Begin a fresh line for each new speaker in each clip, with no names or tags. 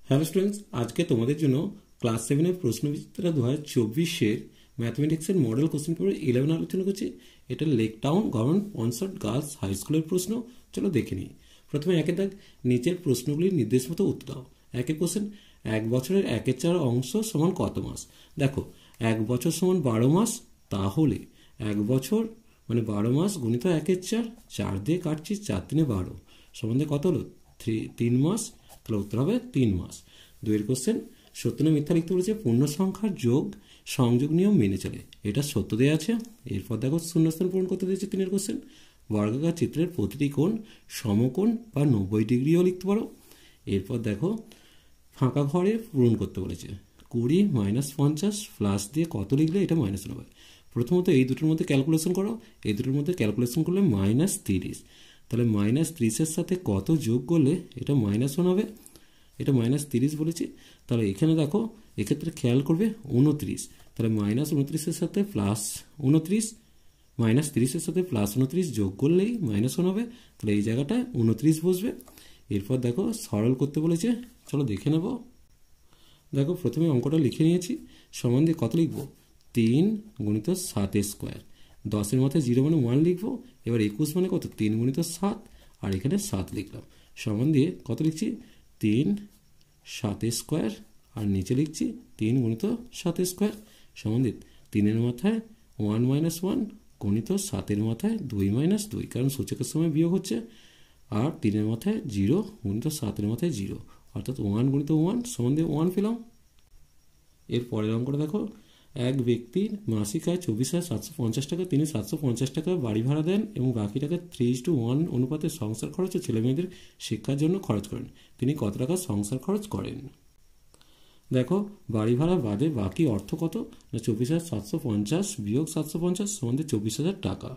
Hello students, আজকে তোমাদের জন্য ক্লাস 7-এর প্রশ্নবিচিত্রা 2024-এর ম্যাথমেটিক্সের মডেল কোশ্চেন পেপার 11 আলোচনা করছি। এটা Lake Town government sponsored girls high স্কুলের প্রশ্ন। চলো দেখে নিই। প্রথমে একের দাগ, নিচের প্রশ্নগুলির নির্দেশ মতো উত্তর দাও। একের কোশ্চেন, 1 বছরের 1/4 অংশ সমান কত মাস? দেখো, 1 বছর সমান 12 মাস। তাহলে 1 বছর মানে 12 মাস গুণিত 1/4, 4 দিয়ে কাটছি, 4 3 12 সমান কত হলো? 3 মাস। তাহলে উত্তর হবে 3 মাস। 2-এর কোশ্চেন, সত্য না মিথ্যা লিখতে বলেছে, পূর্ণ সংখ্যার যোগ সংযোগ নিয়ম মেনে চলে। এটা সত্য দেওয়া আছে। এরপর দেখো শূন্যস্থান পূরণ করতে দিয়েছে। 3-এর কোশ্চেন, বর্গাকার চিত্রের প্রতিটি কোণ সমকোণ বা 90 ডিগ্রিও লিখতে পারো। এরপর দেখো ফাঁকা ঘরে পূরণ করতে বলেছে। 20 - 50 প্লাস দিয়ে কত লিখলে এটা মাইনাস হবে? প্রথমত এই দুটোর মধ্যে ক্যালকুলেশন করো। এই দুটোর মধ্যে ক্যালকুলেশন করলে -30। তাহলে -30-এর সাথে কত যোগ করলে এটা -1 হবে? এটা -30 বলেছি। তাহলে এখানে দেখো, এক্ষেত্রে খেয়াল করবে 29। তাহলে -29-এর সাথে +29, -30-এর সাথে +29 যোগ করলেই -1 হবে। তাহলে এই জায়গাটায় 29 বসবে। এরপর দেখো সরল করতে বলেছে, চলো দেখে নেব। দেখো প্রথমে অঙ্কটা লিখে নিয়েছি। সমান দিয়ে কত লিখবো? 3 × 7² 10-এর মাথায় 0 মানে 1 লিখবো। এবার 21 মানে কত? 3 × 7, আর এখানে 7 লিখলাম। সমান দিয়ে কত লিখছি? 3 7² আর নিচে লিখছি 3 × 7² সমান দিয়ে 3-এর মাথায় 1 - 1 গুণিত 7-এর মাথায় 2 - 2, কারণ সূচকের সময় বিয়োগ হচ্ছে। আর 3-এর মাথায় 0 গুণিত 7-এর মাথায় 0, অর্থাৎ 1 × 1 সমান দিয়ে 1 পেলাম। এর পরের অঙ্কটা দেখো, এক ব্যক্তির মাসিক আয় 24,750 টাকা। তিনি 750 টাকা বাড়ি ভাড়া দেন এবং বাকি টাকা 3:1 অনুপাতে সংসার খরচ ও ছেলেমেয়েদের শিক্ষার জন্য খরচ করেন। তিনি কত টাকা সংসার খরচ করেন? দেখো, বাড়ি ভাড়া বাদে বাকি অর্থ কত? না 24,750 বিয়োগ 750 সমান 24,000 টাকা।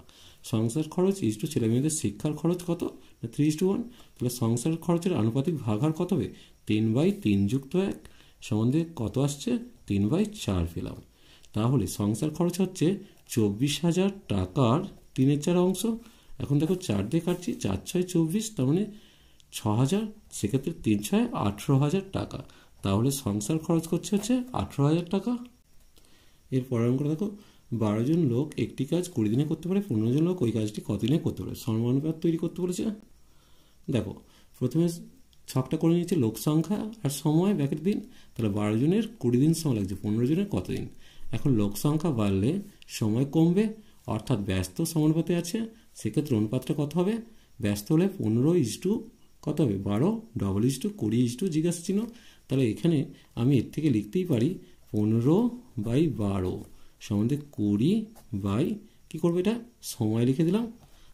সংসার খরচ ইস্টু ছেলেমেয়েদের শিক্ষার খরচ কত? না 3:1। তাহলে সংসার খরচের আনুপাতিক ভাগাহার কত হবে? 3/3 + 1 সমান কত আসছে? 3/4 পেলাম। তাহলে সংসার খরচ হচ্ছে 24,000 টাকার 3/4 অংশ। এখন দেখো 4 দিয়ে কাটছি, 4 × 6 = 24, তার মানে 6,000। সেক্ষেত্রে 3 × 6 = 18,000 টাকা। তাহলে সংসার খরচ করছে হচ্ছে 18,000 টাকা। এর পরের অঙ্কটা দেখো, 12 জন লোক একটি কাজ 20 দিনে করতে পারে, 15 জন লোক ওই কাজটি কত দিনে করতে পারে? সমানুপাত তৈরি করতে বলেছে। দেখো প্রথমে ছকটা করে নিয়েছে লোক সংখ্যা আর সময় ব্যাকেট দিন। তাহলে 12 জনের 20 দিন সময় লাগছে, 15 জনের কত দিন? এখন লোক সংখ্যা বাড়লে সময় কমবে, অর্থাৎ ব্যস্ত সমানুপাতে আছে। সেক্ষেত্রে অনুপাতটা কত হবে? ব্যস্ত হলে 15 কত হবে? 12, ডবল 20 জিজ্ঞাসা চিহ্ন। তাহলে এখানে আমি এর থেকে লিখতেই পারি 15/12 সমান 20 কী করবো? এটা সময় লিখে দিলাম।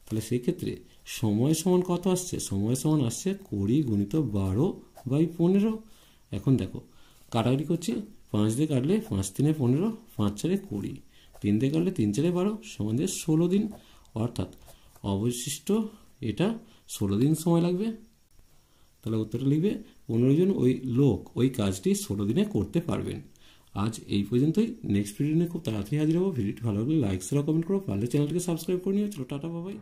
তাহলে সেক্ষেত্রে সময় সমান কত আসছে? সময় সমান আসছে 20 × 12/15। এখন দেখো কাটাকাটি করছি। 5 দিয়ে কাটলে 5 × 3 = 15, 5 × 4 = 20, 3 দিয়ে কাটলে 3 × 4 = 12 সমান 16 দিন। অর্থাৎ অবশিষ্ট এটা 16 দিন সময় লাগবে। তাহলে উত্তরটা লিখবে 15 জন লোক ওই কাজটি 16 দিনে করতে পারবেন। আজ এই পর্যন্তই। নেক্সট ভিডিও নিয়ে খুব তাড়াতাড়ি হাজির হবো। ভিডিওটি ভালো লাগলে লাইক শেয়ার কমেন্ট করো, পারলে চ্যানেলটিকে সাবস্ক্রাইব করে নিও। চলো টাটা, বাই বাই।